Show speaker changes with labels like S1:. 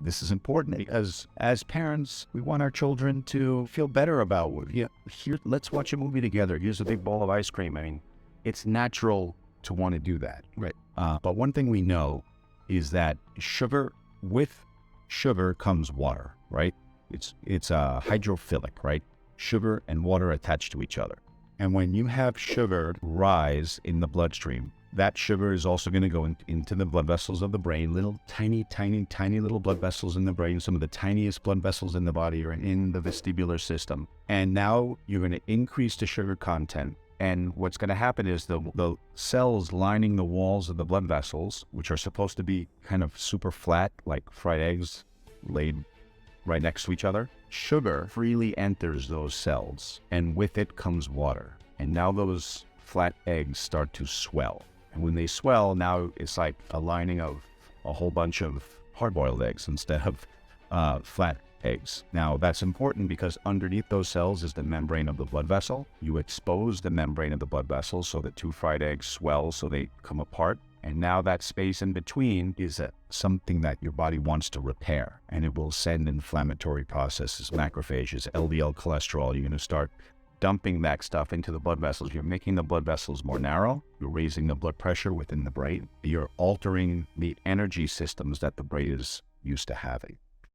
S1: this is important because as parents, we want our children to feel better about, here, let's watch a movie together. Here's a big bowl of ice cream. I mean, it's natural to want to do that.
S2: Right.
S1: But one thing we know is that with sugar comes water, right? It's hydrophilic, right? Sugar and water attached to each other. And when you have sugar rise in the bloodstream, that sugar is also going to go into the blood vessels of the brain, little tiny little blood vessels in the brain. Some of the tiniest blood vessels in the body are in the vestibular system. And now you're going to increase the sugar content. And what's going to happen is the cells lining the walls of the blood vessels, which are supposed to be kind of super flat, like fried eggs laid right next to each other, sugar freely enters those cells, and with it comes water. And now those flat eggs start to swell. And when they swell, now it's like a lining of a whole bunch of hard-boiled eggs instead of flat eggs. Now, that's important because underneath those cells is the membrane of the blood vessel. You expose the membrane of the blood vessel so that two fried eggs swell so they come apart. And now that space in between is something that your body wants to repair. And it will send inflammatory processes, macrophages, LDL cholesterol. You're going to start dumping that stuff into the blood vessels. You're making the blood vessels more narrow. You're raising the blood pressure within the brain. You're altering the energy systems that the brain is used to having.